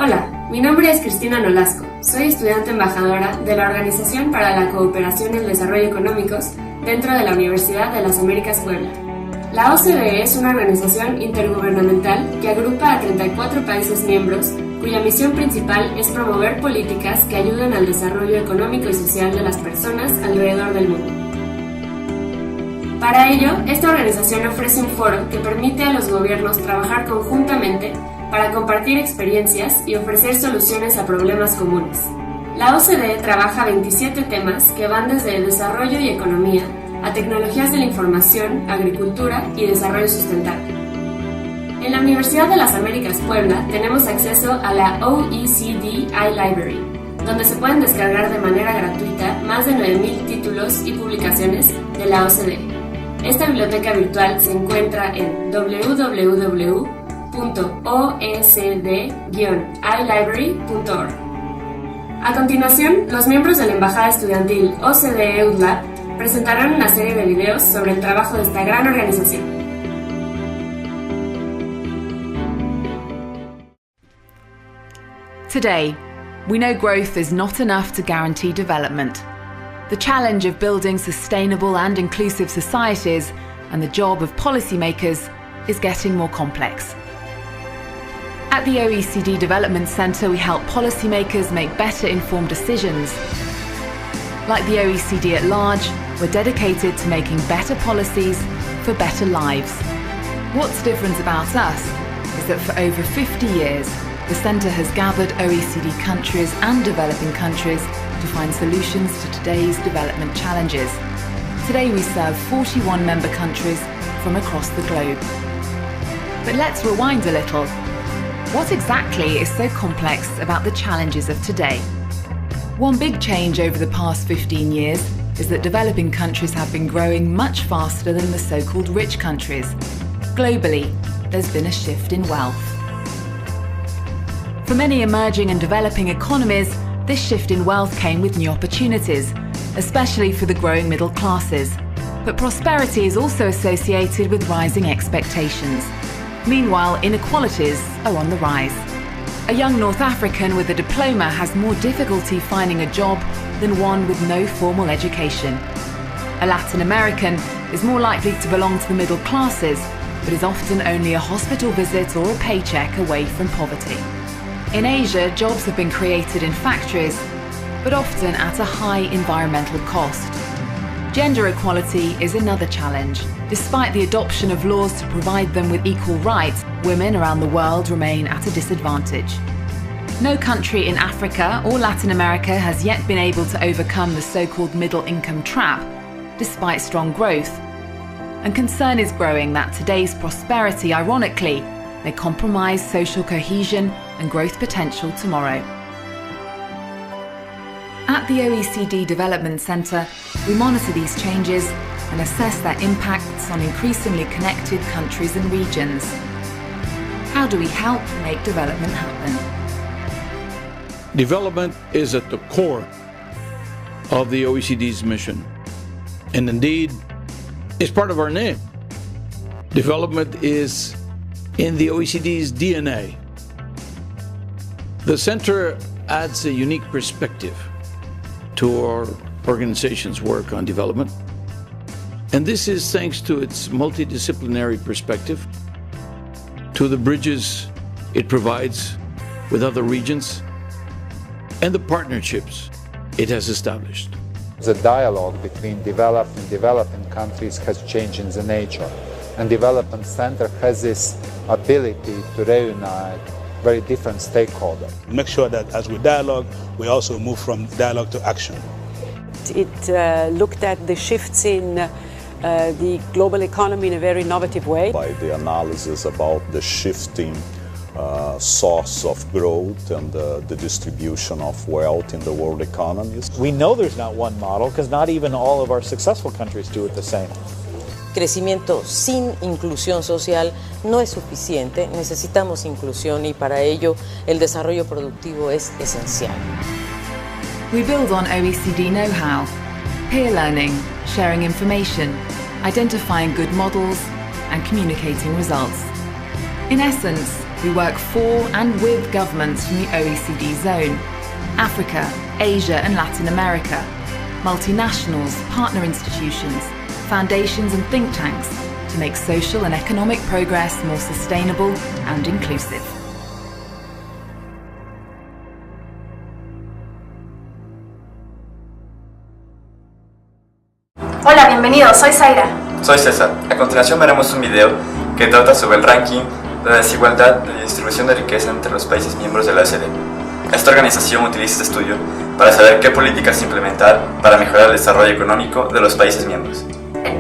Hola, mi nombre es Cristina Nolasco. Soy estudiante embajadora de la Organización para la Cooperación y el Desarrollo Económicos dentro de la Universidad de las Américas, Puebla. La OCDE es una organización intergubernamental que agrupa a 34 países miembros, cuya misión principal es promover políticas que ayuden al desarrollo económico y social de las personas alrededor del mundo. Para ello, esta organización ofrece un foro que permite a los gobiernos trabajar conjuntamente para compartir experiencias y ofrecer soluciones a problemas comunes. La OCDE trabaja 27 temas que van desde desarrollo y economía a tecnologías de la información, agricultura y desarrollo sustentable. En la Universidad de las Américas Puebla tenemos acceso a la OCDE iLibrary, donde se pueden descargar de manera gratuita más de 9,000 títulos y publicaciones de la OCDE. Esta biblioteca virtual se encuentra en www.ocd-ilibrary.org. A continuación, los miembros de la Embajada Estudiantil OCDE UDLAP presentarán una serie de videos sobre el trabajo de esta gran organización. Today, we know growth is not enough to guarantee development. The challenge of building sustainable and inclusive societies and the job of policymakers is getting more complex. At the OECD Development Centre, we help policymakers make better informed decisions. Like the OECD at large, we're dedicated to making better policies for better lives. What's different about us is that for over 50 years, the Centre has gathered OECD countries and developing countries to find solutions to today's development challenges. Today we serve 41 member countries from across the globe. But let's rewind a little. What exactly is so complex about the challenges of today? One big change over the past 15 years is that developing countries have been growing much faster than the so-called rich countries. Globally, there's been a shift in wealth. For many emerging and developing economies, this shift in wealth came with new opportunities, especially for the growing middle classes. But prosperity is also associated with rising expectations. Meanwhile, inequalities are on the rise. A young North African with a diploma has more difficulty finding a job than one with no formal education. A Latin American is more likely to belong to the middle classes, but is often only a hospital visit or a paycheck away from poverty. In Asia, jobs have been created in factories, but often at a high environmental cost. Gender equality is another challenge. Despite the adoption of laws to provide them with equal rights, women around the world remain at a disadvantage. No country in Africa or Latin America has yet been able to overcome the so-called middle-income trap, despite strong growth. And concern is growing that today's prosperity, ironically, may compromise social cohesion and growth potential tomorrow. At the OECD Development Centre, we monitor these changes and assess their impacts on increasingly connected countries and regions. How do we help make development happen? Development is at the core of the OECD's mission, and indeed, it's part of our name. Development is in the OECD's DNA. The Centre adds a unique perspective to our organization's work on development. And this is thanks to its multidisciplinary perspective, to the bridges it provides with other regions, and the partnerships it has established. The dialogue between developed and developing countries has changed in the nature, and Development Center has this ability to reunite very different stakeholders. Make sure that as we dialogue, we also move from dialogue to action. It looked at the shifts in the global economy in a very innovative way. By the analysis about the shifting source of growth and the distribution of wealth in the world economies. We know there's not one model because not even all of our successful countries do it the same. Crecimiento sin inclusión social no es suficiente, necesitamos inclusión y para ello el desarrollo productivo es esencial. We build on OECD know-how, peer learning, sharing information, identifying good models, and communicating results. In essence, We work for and with governments from the OECD zone, Africa, Asia and Latin America, multinationals, partner institutions, foundations and think tanks to make social and economic progress more sustainable and inclusive. Hola, bienvenidos, soy Zaira. Soy César. A continuación veremos un video que trata sobre el ranking de la desigualdad y la distribución de riqueza entre los países miembros de la OCDE. Esta organización utiliza este estudio para saber qué políticas implementar para mejorar el desarrollo económico de los países miembros.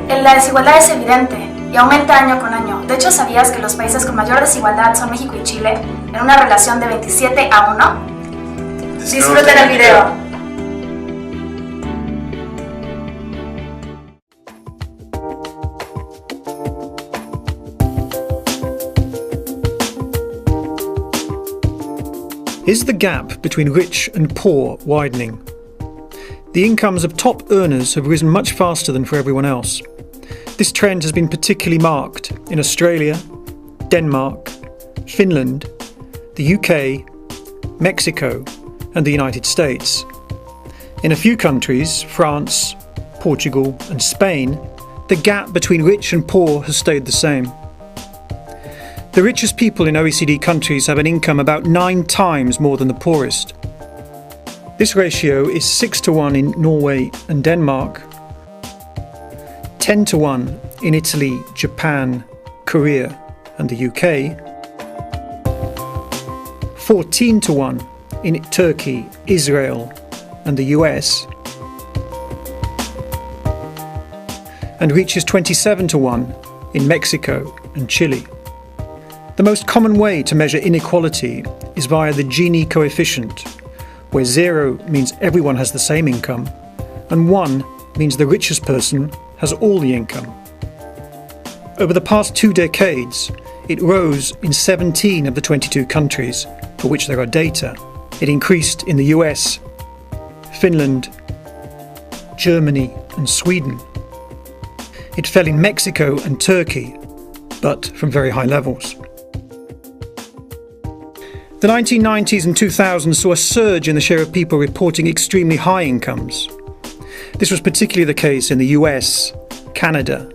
La desigualdad es evidente y aumenta año con año. De hecho, ¿sabías que los países con mayor desigualdad son México y Chile, en una relación de 27-1? Disfruten el video. Is the gap between rich and poor widening? The incomes of top earners have risen much faster than for everyone else. This trend has been particularly marked in Australia, Denmark, Finland, the UK, Mexico, and the United States. In a few countries, France, Portugal, and Spain, the gap between rich and poor has stayed the same. The richest people in OECD countries have an income about 9 times more than the poorest. This ratio is 6-1 in Norway and Denmark, 10-1 in Italy, Japan, Korea and the UK, 14-1 in Turkey, Israel and the US, and reaches 27-1 in Mexico and Chile. The most common way to measure inequality is via the Gini coefficient, where 0 means everyone has the same income, and 1 means the richest person has all the income. Over the past 2 decades, it rose in 17 of the 22 countries for which there are data. It increased in the US, Finland, Germany and Sweden. It fell in Mexico and Turkey, but from very high levels. The 1990s and 2000s saw a surge in the share of people reporting extremely high incomes. This was particularly the case in the US, Canada,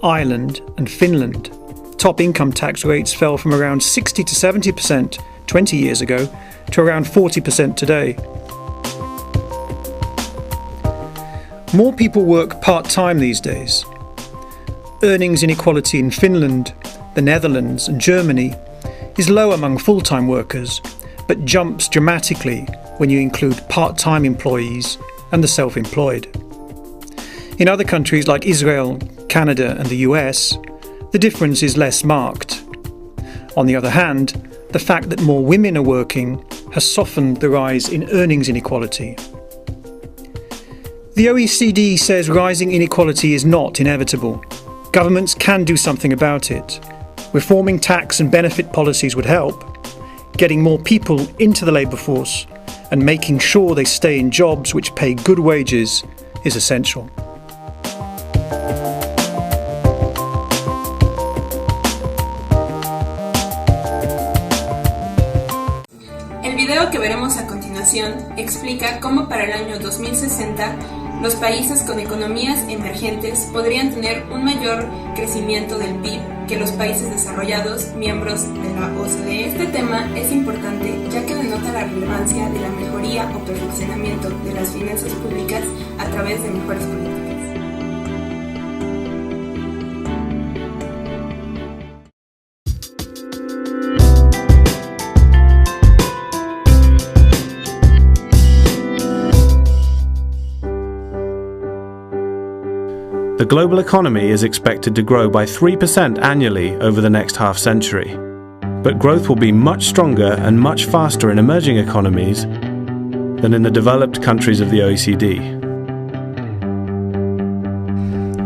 Ireland and Finland. Top income tax rates fell from around 60 to 70% 20 years ago to around 40% today. More people work part-time these days. Earnings inequality in Finland, the Netherlands and Germany is low among full-time workers, but jumps dramatically when you include part-time employees and the self-employed. In other countries like Israel, Canada and the US, the difference is less marked. On the other hand, the fact that more women are working has softened the rise in earnings inequality. The OECD says rising inequality is not inevitable. Governments can do something about it. Reforming tax and benefit policies would help. Getting more people into the labour force and making sure they stay in jobs which pay good wages is essential. El video que veremos a continuación explica cómo para el año 2060 los países con economías emergentes podrían tener un mayor crecimiento del PIB que los países desarrollados miembros de la OCDE. Este tema es importante ya que denota la relevancia de la mejoría o perfeccionamiento de las finanzas públicas a través de mejores políticas. The global economy is expected to grow by 3% annually over the next half-century. But growth will be much stronger and much faster in emerging economies than in the developed countries of the OECD.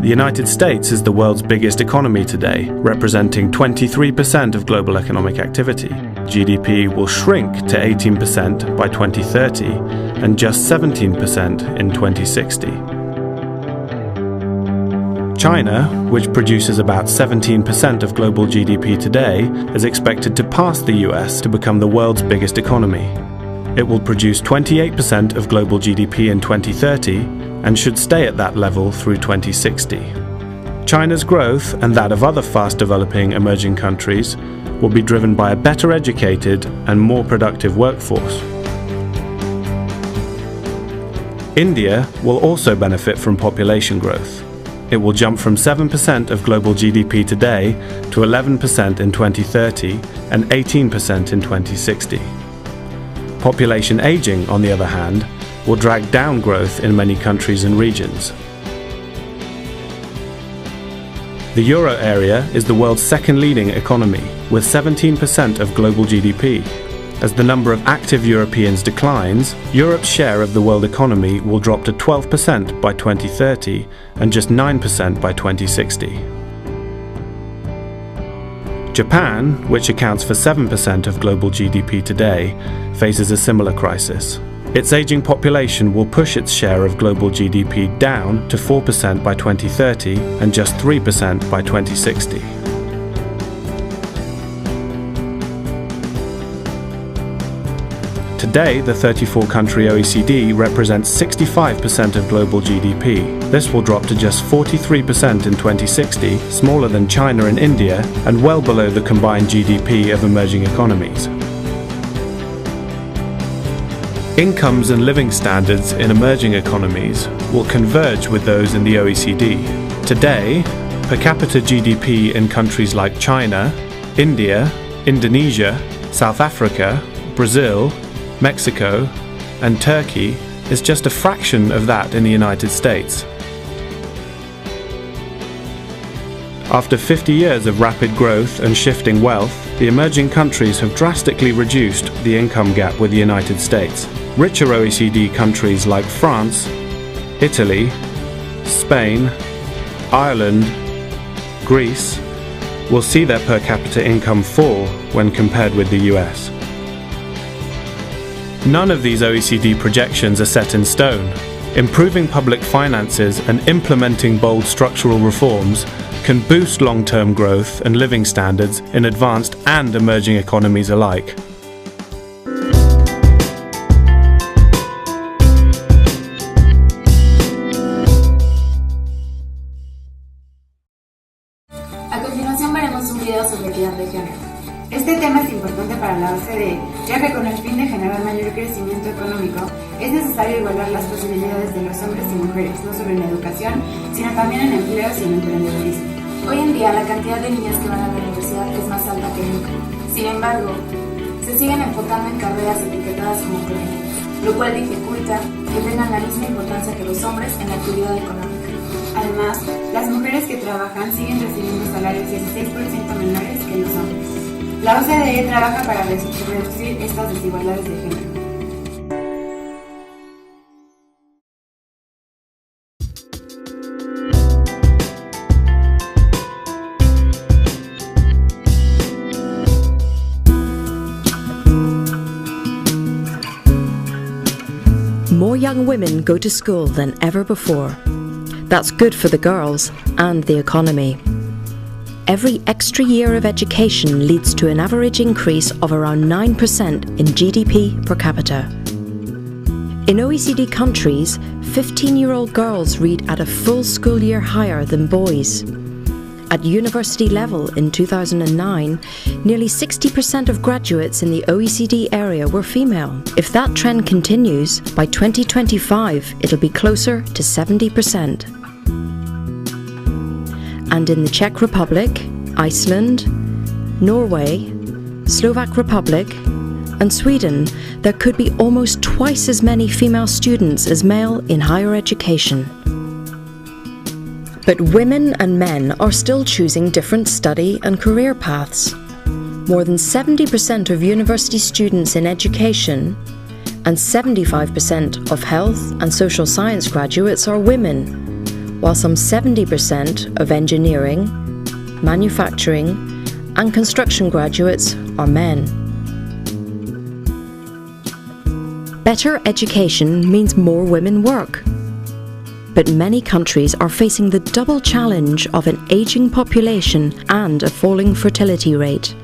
The United States is the world's biggest economy today, representing 23% of global economic activity. GDP will shrink to 18% by 2030 and just 17% in 2060. China, which produces about 17% of global GDP today, is expected to pass the US to become the world's biggest economy. It will produce 28% of global GDP in 2030 and should stay at that level through 2060. China's growth and that of other fast-developing emerging countries will be driven by a better educated and more productive workforce. India will also benefit from population growth. It will jump from 7% of global GDP today to 11% in 2030 and 18% in 2060. Population aging, on the other hand, will drag down growth in many countries and regions. The euro area is the world's second leading economy, with 17% of global GDP. As the number of active Europeans declines, Europe's share of the world economy will drop to 12% by 2030 and just 9% by 2060. Japan, which accounts for 7% of global GDP today, faces a similar crisis. Its aging population will push its share of global GDP down to 4% by 2030 and just 3% by 2060. Today, the 34-country OECD represents 65% of global GDP. This will drop to just 43% in 2060, smaller than China and India, and well below the combined GDP of emerging economies. Incomes and living standards in emerging economies will converge with those in the OECD. Today, per capita GDP in countries like China, India, Indonesia, South Africa, Brazil, Mexico, and Turkey is just a fraction of that in the United States. After 50 years of rapid growth and shifting wealth, the emerging countries have drastically reduced the income gap with the United States. Richer OECD countries like France, Italy, Spain, Ireland, Greece will see their per capita income fall when compared with the US. None of these OECD projections are set in stone. Improving public finances and implementing bold structural reforms can boost long-term growth and living standards in advanced and emerging economies alike. A continuación veremos un video sobre equidad de género. Este tema es importante para la OCDE, ya que con el fin de generar mayor crecimiento económico, es necesario igualar las posibilidades de los hombres y mujeres, no solo en educación, sino también en empleos y en emprendedurismo. Hoy en día la cantidad de niñas que van a la universidad es más alta que nunca. Sin embargo, se siguen enfocando en carreras etiquetadas como femeninas, lo cual dificulta que tengan la misma importancia que los hombres en la actividad económica. Además, las mujeres que trabajan siguen recibiendo salarios 16% menores que los hombres. La OCDE trabaja para reducir estas desigualdades de género. More young women go to school than ever before. That's good for the girls and the economy. Every extra year of education leads to an average increase of around 9% in GDP per capita. In OECD countries, 15-year-old girls read at a full school year higher than boys. At university level in 2009, nearly 60% of graduates in the OECD area were female. If that trend continues, by 2025 it'll be closer to 70%. And in the Czech Republic, Iceland, Norway, Slovak Republic, and Sweden, there could be almost twice as many female students as male in higher education. But women and men are still choosing different study and career paths. More than 70% of university students in education and 75% of health and social science graduates are women, while some 70% of engineering, manufacturing, and construction graduates are men. Better education means more women work. But many countries are facing the double challenge of an aging population and a falling fertility rate.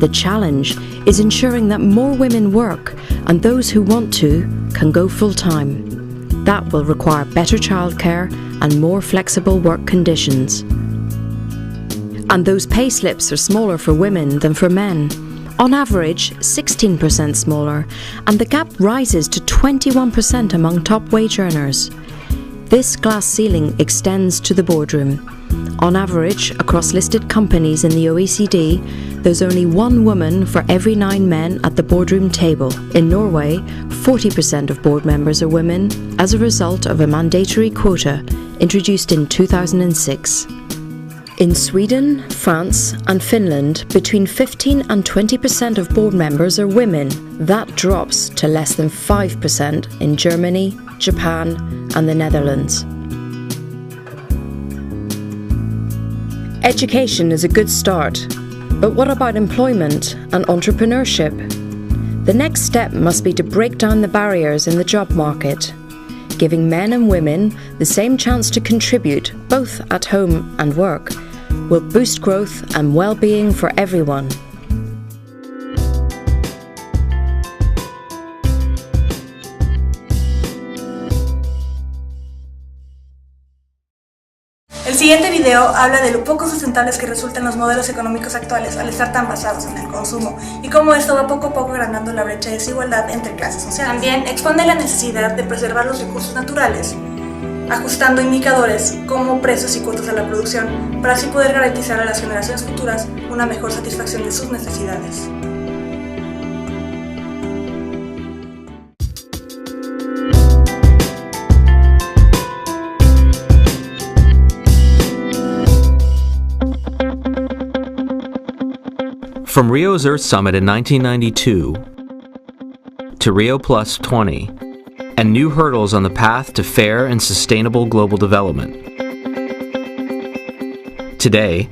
The challenge is ensuring that more women work and those who want to can go full-time. That will require better childcare and more flexible work conditions. And those pay slips are smaller for women than for men. On average, 16% smaller, and the gap rises to 21% among top wage earners. This glass ceiling extends to the boardroom. On average, across listed companies in the OECD, there's only one woman for every 9 men at the boardroom table. In Norway, 40% of board members are women as a result of a mandatory quota introduced in 2006. In Sweden, France and Finland, between 15 and 20% of board members are women. That drops to less than 5% in Germany, Japan and the Netherlands. Education is a good start, but what about employment and entrepreneurship? The next step must be to break down the barriers in the job market. Giving men and women the same chance to contribute, both at home and work, will boost growth and well-being for everyone. El siguiente video habla de lo poco sustentables que resultan los modelos económicos actuales al estar tan basados en el consumo y cómo esto va poco a poco agrandando la brecha de desigualdad entre clases sociales. También expone la necesidad de preservar los recursos naturales, ajustando indicadores como precios y costos de la producción para así poder garantizar a las generaciones futuras una mejor satisfacción de sus necesidades. From Rio's Earth Summit in 1992 to Rio Plus 20 and new hurdles on the path to fair and sustainable global development. Today,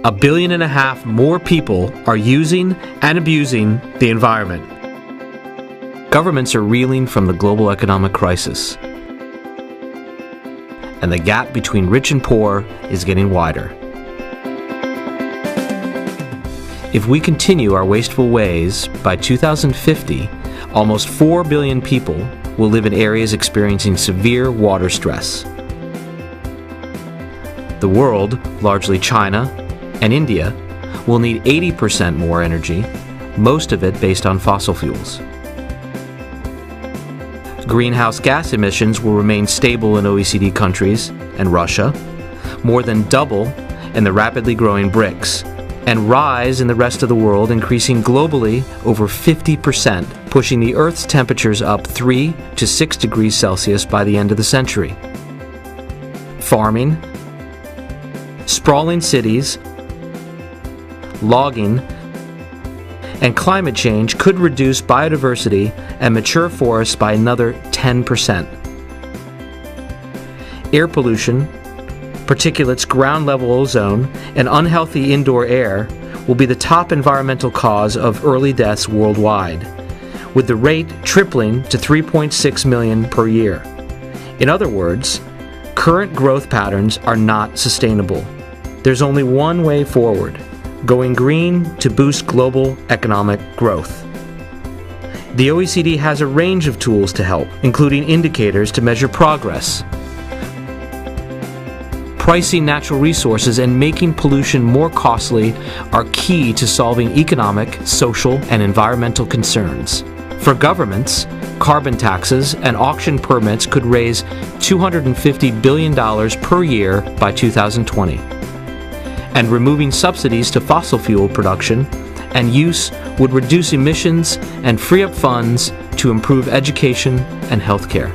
1.5 billion more people are using and abusing the environment. Governments are reeling from the global economic crisis, and the gap between rich and poor is getting wider. If we continue our wasteful ways, by 2050, almost 4 billion people will live in areas experiencing severe water stress. The world, largely China and India, will need 80% more energy, most of it based on fossil fuels. Greenhouse gas emissions will remain stable in OECD countries and Russia, more than double in the rapidly growing BRICS, and rise in the rest of the world, increasing globally over 50%, pushing the Earth's temperatures up 3 to 6 degrees Celsius by the end of the century. Farming, sprawling cities, logging, and climate change could reduce biodiversity and mature forests by another 10%. Air pollution, particulates, ground-level ozone, and unhealthy indoor air will be the top environmental cause of early deaths worldwide, with the rate tripling to 3.6 million per year. In other words, current growth patterns are not sustainable. There's only one way forward: going green to boost global economic growth. The OECD has a range of tools to help, including indicators to measure progress, pricing natural resources and making pollution more costly are key to solving economic, social, and environmental concerns. For governments, carbon taxes and auction permits could raise $250 billion per year by 2020. And removing subsidies to fossil fuel production and use would reduce emissions and free up funds to improve education and healthcare.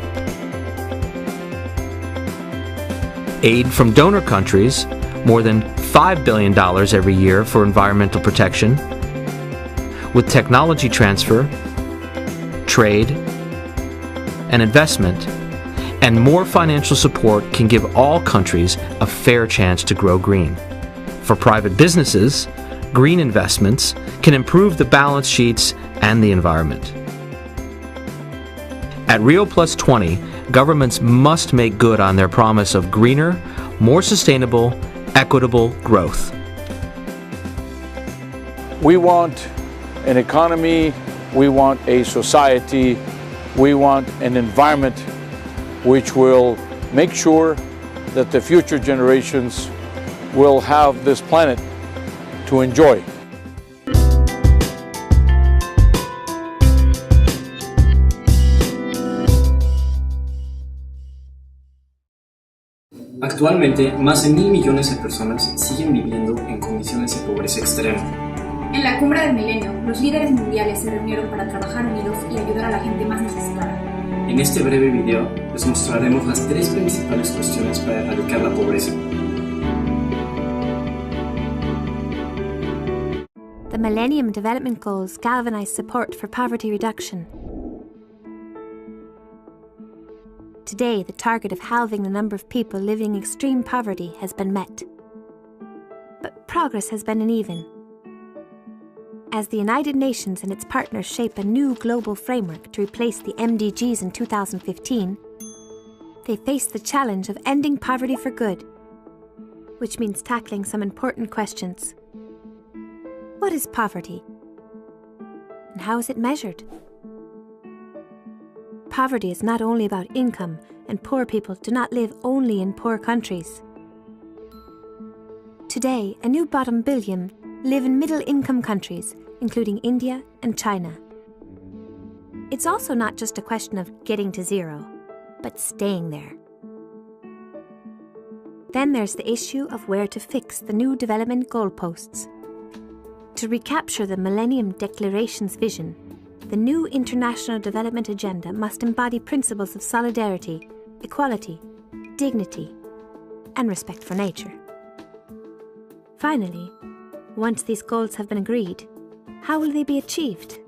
Aid from donor countries, more than $5 billion every year for environmental protection. With technology transfer, trade, and investment, and more financial support can give all countries a fair chance to grow green. For private businesses, green investments can improve the balance sheets and the environment. At Rio Plus 20, governments must make good on their promise of greener, more sustainable, equitable growth. We want an economy, we want a society, we want an environment which will make sure that the future generations will have this planet to enjoy. Actualmente, más de 1.000 millones de personas siguen viviendo en condiciones de pobreza extrema. En la cumbre del milenio, los líderes mundiales se reunieron para trabajar unidos y ayudar a la gente más necesitada. En este breve video, les mostraremos las 3 principales cuestiones para erradicar la pobreza. The Millennium Development Goals galvanize support for poverty reduction. Today, the target of halving the number of people living in extreme poverty has been met. But progress has been uneven. As the United Nations and its partners shape a new global framework to replace the MDGs in 2015, they face the challenge of ending poverty for good, which means tackling some important questions. What is poverty? And how is it measured? Poverty is not only about income, and poor people do not live only in poor countries. Today, a new bottom billion live in middle-income countries, including India and China. It's also not just a question of getting to zero, but staying there. Then there's the issue of where to fix the new development goalposts. To recapture the Millennium Declaration's vision, the new International Development Agenda must embody principles of solidarity, equality, dignity, and respect for nature. Finally, once these goals have been agreed, how will they be achieved?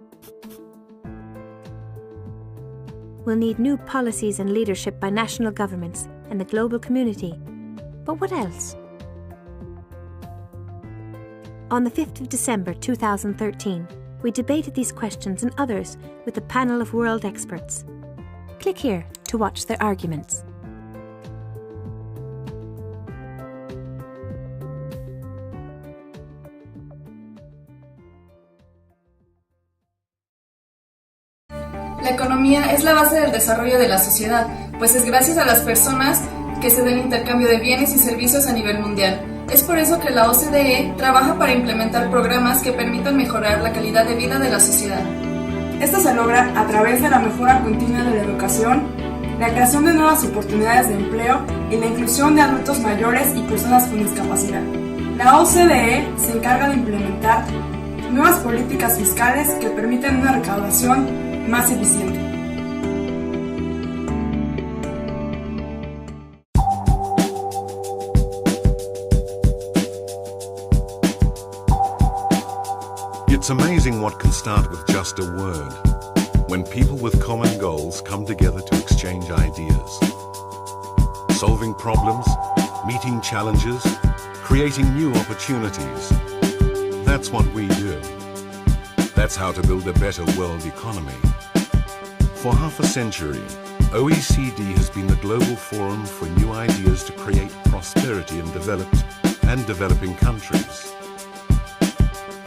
We'll need new policies and leadership by national governments and the global community. But what else? On the 5th of December 2013, we debated these questions and others with a panel of world experts. Click here to watch their arguments. La economía es la base del desarrollo de la sociedad, pues es gracias a las personas que se da el intercambio de bienes y servicios a nivel mundial. Es por eso que la OCDE trabaja para implementar programas que permitan mejorar la calidad de vida de la sociedad. Esto se logra a través de la mejora continua de la educación, la creación de nuevas oportunidades de empleo y la inclusión de adultos mayores y personas con discapacidad. La OCDE se encarga de implementar nuevas políticas fiscales que permiten una recaudación más eficiente. It's amazing what can start with just a word, when people with common goals come together to exchange ideas. Solving problems, meeting challenges, creating new opportunities. That's what we do. That's how to build a better world economy. For half a century, OECD has been the global forum for new ideas to create prosperity in developed and developing countries.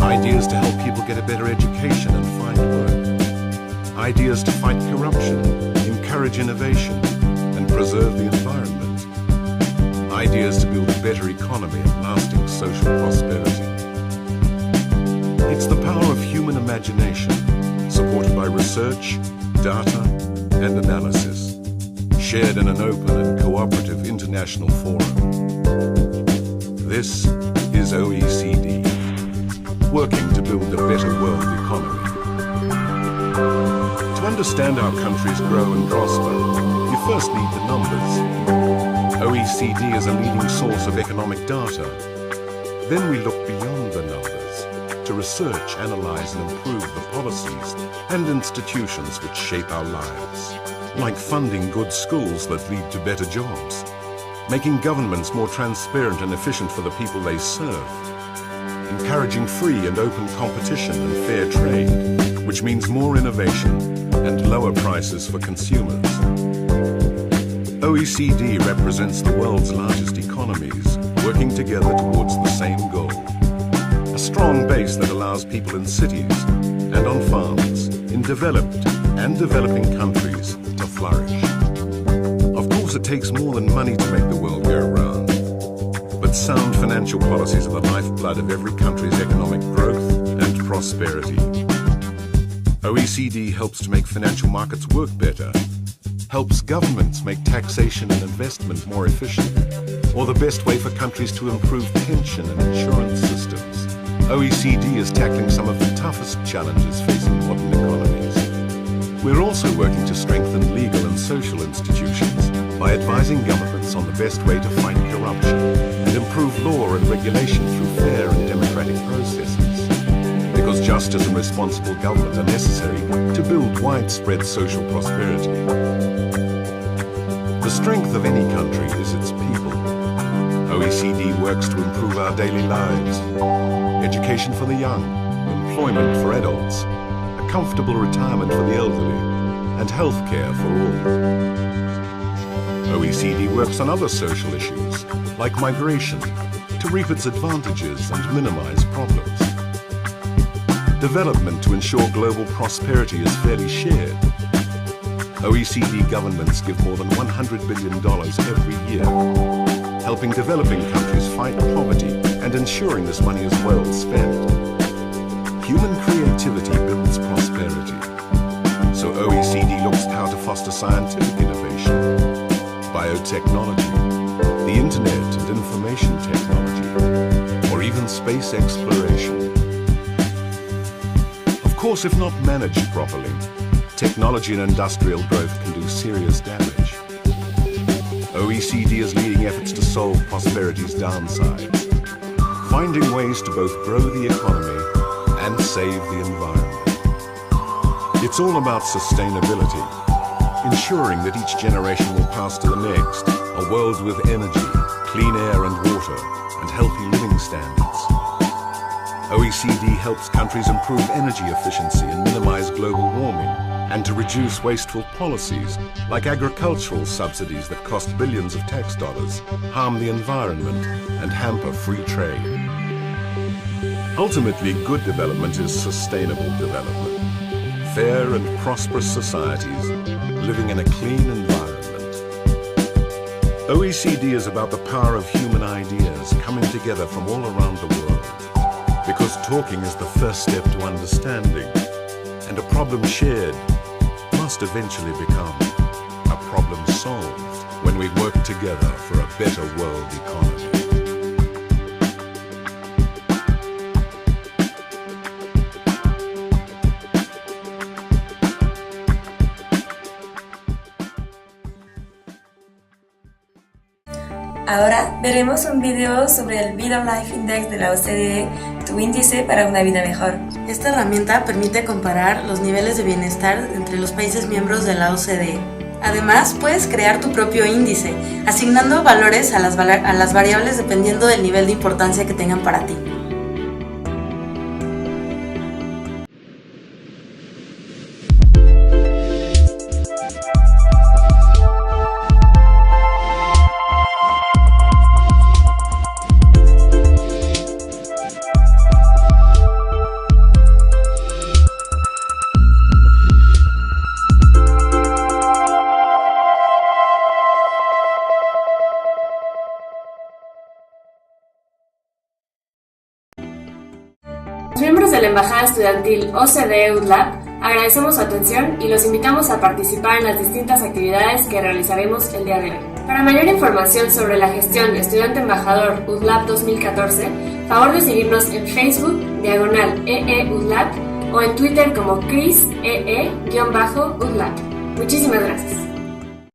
Ideas to help people get a better education and find work. Ideas to fight corruption, encourage innovation, and preserve the environment. Ideas to build a better economy and lasting social prosperity. It's the power of human imagination, supported by research, data, and analysis, shared in an open and cooperative international forum. This is OECD, working to build a better world economy. To understand how countries grow and prosper, you first need the numbers. OECD is a leading source of economic data. Then we look beyond the numbers to research, analyze, and improve the policies and institutions which shape our lives, like funding good schools that lead to better jobs, making governments more transparent and efficient for the people they serve, encouraging free and open competition and fair trade, which means more innovation and lower prices for consumers. OECD represents the world's largest economies working together towards the same goal. A strong base that allows people in cities and on farms, in developed and developing countries, to flourish. Of course, it takes more than money to make the world go round, but sound financial policies are the lifeblood of every country's economic growth and prosperity. OECD helps to make financial markets work better, helps governments make taxation and investment more efficient, or the best way for countries to improve pension and insurance systems. OECD is tackling some of the toughest challenges facing modern economies. We're also working to strengthen legal and social institutions by advising governments on the best way to fight corruption and improve law and regulation through fair and democratic processes. Because justice and responsible government are necessary to build widespread social prosperity. The strength of any country is its people. OECD works to improve our daily lives. Education for the young, employment for adults, a comfortable retirement for the elderly, and healthcare for all. OECD works on other social issues, like migration, to reap its advantages and minimize problems. Development to ensure global prosperity is fairly shared. OECD governments give more than $100 billion every year, helping developing countries fight poverty and ensuring this money is well spent. Human creativity builds prosperity, so OECD looks at how to foster scientific innovation, biotechnology, the internet and information technology, or even space exploration. Of course, if not managed properly, technology and industrial growth can do serious damage. OECD is leading efforts to solve prosperity's downsides, finding ways to both grow the economy and save the environment. It's all about sustainability, ensuring that each generation will pass to the next a world with energy, clean air and water, and healthy living standards. OECD helps countries improve energy efficiency and minimize global warming, and to reduce wasteful policies like agricultural subsidies that cost billions of tax dollars, harm the environment, and hamper free trade. Ultimately, good development is sustainable development. Fair and prosperous societies living in a clean environment. OECD is about the power of human ideas coming together from all around the world, because talking is the first step to understanding, and a problem shared must eventually become a problem solved when we work together for a better world economy. Ahora veremos un video sobre el Vida Life Index de la OCDE, tu índice para una vida mejor. Esta herramienta permite comparar los niveles de bienestar entre los países miembros de la OCDE. Además, puedes crear tu propio índice, asignando valores a las variables dependiendo del nivel de importancia que tengan para ti. Miembros de la Embajada Estudiantil OCDE UDLAP, agradecemos su atención y los invitamos a participar en las distintas actividades que realizaremos el día de hoy. Para mayor información sobre la gestión Estudiante Embajador UDLAP 2014, favor de seguirnos en Facebook, /EE UDLAP, o en Twitter como CrisEE-UDLAP. Muchísimas gracias.